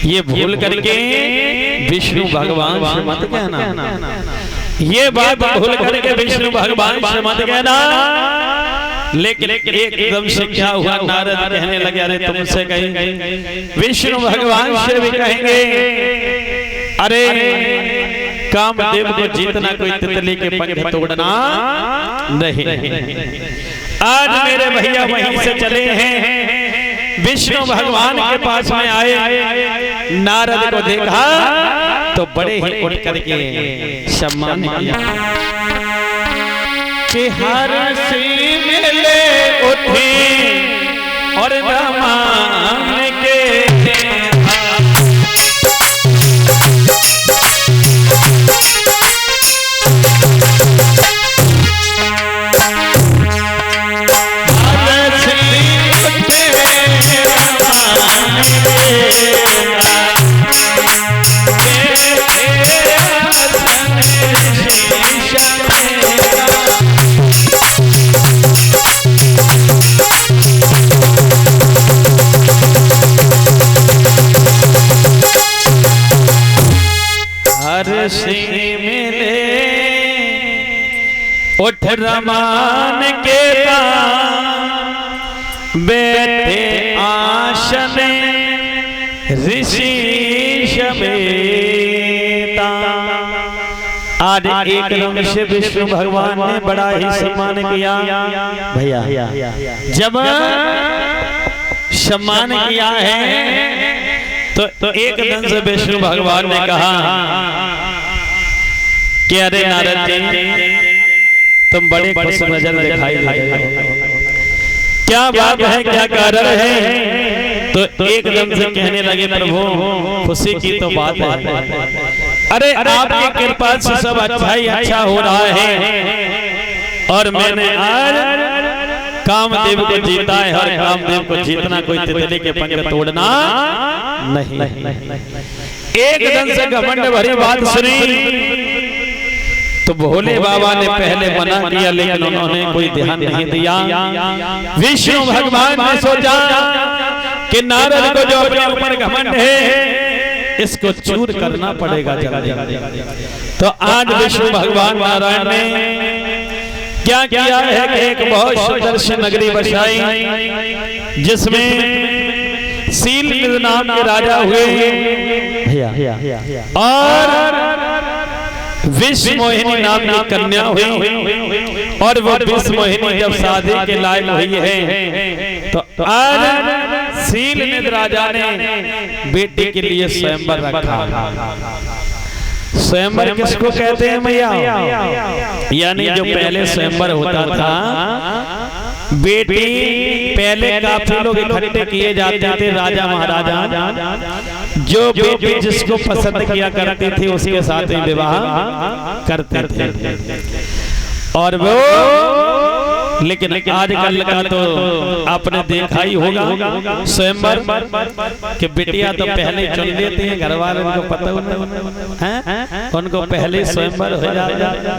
ये भूल करके विष्णु भगवान से मत कहना, ये बात भूल करके विष्णु भगवान से मत कहना। लेकिन एकदम से क्या हुआ, नारद कहने लगे अरे तुमसे कहेंगे, विष्णु भगवान से भी कहेंगे अरे कामदेव को जीतना कोई तितली के पंख तोड़ना नहीं। आज मेरे भैया वहीं से चले हैं, विष्णु भगवान के पास में आए, नारद को देखा तो बड़े ही उठ करके सम्मान किया कि हर से मिले उठे और रमान के से मिले उठ रमान के बैठे आसन ऋषि समेता। आज एकदम से विष्णु भगवान ने बड़ा ही सम्मान किया भैया, जब सम्मान किया है तो एकदम से विष्णु भगवान ने कहा कि अरे नारद जी तुम बड़े खुश नजर दिखाई दे रहे हो, क्या बात है, क्या कारण है? तो एकदम से कहने लगे प्रभु खुशी की तो बात है, अरे आपकी कृपा से सब अच्छा ही अच्छा हो रहा है और मैंने आज कामदेव को जीता है और कामदेव को जीतना कोई तितली के पंख तोड़ना नहीं। एकदम से घमंड भरी बात सुनी तो भोले बाबा ने पहले मना किया, लेकिन उन्होंने कोई ध्यान नहीं दिया। विष्णु भगवान ने सोचा कि नारद को जो अपने ऊपर घमंड है इसको चूर करना पड़ेगा जल्दी। तो आज विष्णु भगवान नारायण ने क्या किया है कि एक बहुत सुंदर सी नगरी बसाई जिसमें सील नाम के राजा हुए और विश्व मोहिनी नाम की कन्या हुई और वो विश्व मोहिनी जब शादी के लायक हुई है तो आज सील राजा ने बेटी के लिए स्वयंवर रखा। स्वयंवर किसको कहते हैं भैया? यानी जो पहले स्वयंवर होता था, बेटी पहले काफी लोग इकट्ठे किए जाते थे, राजा महाराजा जो बेटी जिसको पसंद किया करती थी उसके साथ ही विवाह करते थे। और वो लेकिन आजकल का तो आपने देखा ही होगा स्वयंवर कि बिटिया तो पहले चुन लेते हैं, घर वाले उनको पता है उनको पहले स्वयंवर हो जाता।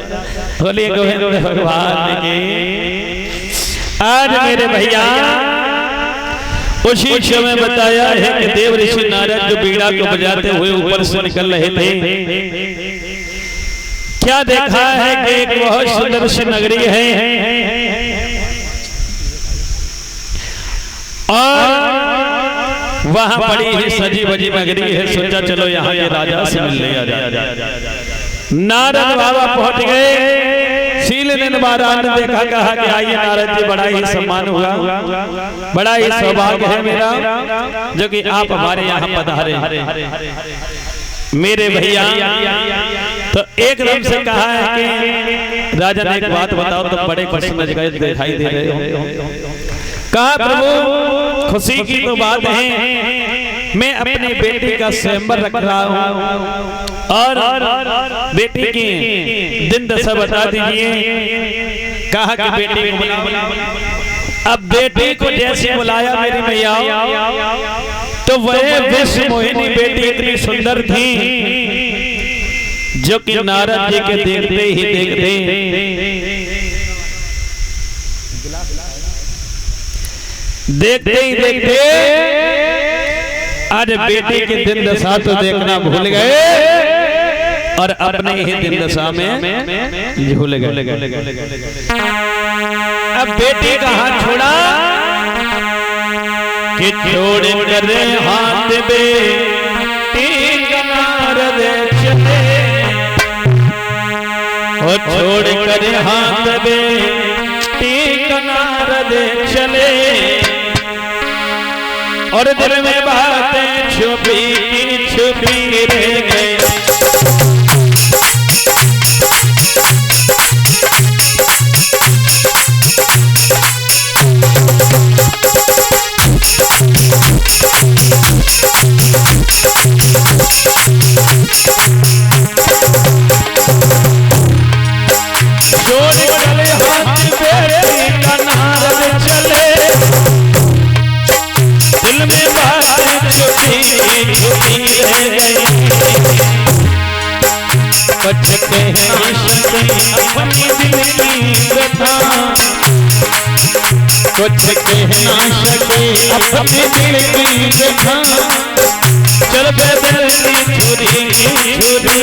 बोलिए गोविंद भगवान की। आज मेरे भैया उसी समय बताया है कि देव ऋषि नारद जो बीड़ा को बजाते हुए ऊपर से निकल रहे थे, क्या देखा है कि एक बहुत सुंदर सी नगरी है और वहां बड़ी ही सजी बजी नगरी है। सोचा चलो यहाँ के राजा से मिल लिया। नारद बाबा पहुंच गए। सील दिन महाराज ने देखा, कहा कि आइए नारद जी, बड़ा ही सम्मान हुआ, बड़ा ही सौभाग्य है मेरा जो कि आप हमारे यहाँ पधारे। मेरे भैया तो एकदम से कहा है कि राजा ने एक बात बताओ तो बड़े खुश दिखाई दे रहे हो। कहा प्रभु खुशी की तो बात है, मैं अपनी बेटी का स्वयंवर रख रहा हूँ और बेटी की दिन दशा बता दीजिए। कहा कि बेटी को बुलाओ। अब बेटी को जैसे बुलाया मेरी भैया तो वह विश्व मोहिनी बेटी इतनी सुंदर थी जो कि नारद जी के देखते ही देखते आज बेटे के दिन दशा तो देखना भूल गए और अपने ही दिन दशा में झूल गए। अब बेटे का हाथ छोड़ा कि छोड़ कर हाथ बेटी कनार दे चले, और छोड़ कर हाथ बेटी कनार दे चले, और दिल में बातें छुपी छुपी रह गई। कुछ कह ना सके अपने दिल की व्यथा, कुछ कह ना सके अपने दिल की व्यथा, चल बदल की छुरी छुरी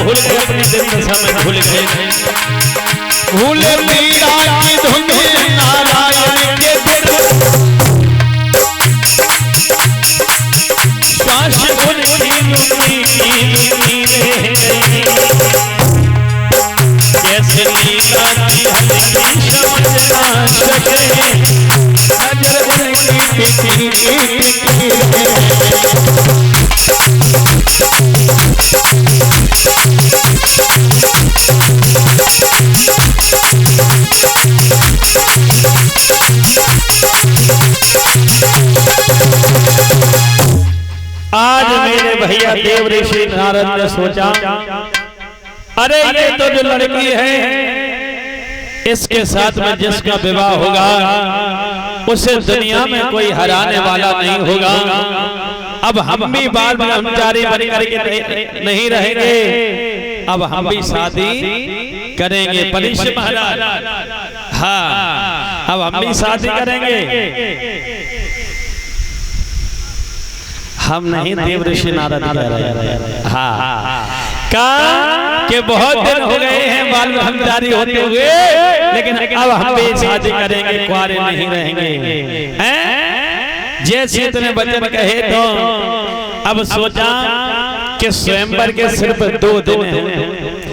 भूल गए, अपने दिन दशा में भूल गए। भूल मीरा की धुन नारायण के दिल, श्वास उनकी लुकी रह गई। कैसे लीला की हल्की समझ ना सके, नजर उनकी टिकी आज मेरे भैया देव ऋषि नारद ने सोचा, अरे ये तो जो लड़की है इसके साथ में जिसका विवाह होगा उसे दुनिया में कोई हराने वाला नहीं होगा। अब हम भी बाल ब्रह्मचारी बन करके नहीं रहेंगे, अब हम भी शादी करेंगे। परीक्षित महाराज, हाँ, अब हम भी शादी करेंगे। हम नहीं, देव ऋषि नारद कह रहे हैं। हाँ, कहा कि बहुत दिन हो गए हैं बाल ब्रह्मचारी होते हुए, लेकिन अब हम भी शादी करेंगे, कुंवारे नहीं रहेंगे। जैसे इतने वचन कहे तो अब सोचा कि स्वयंवर के सिर्फ 2 दिन हैं।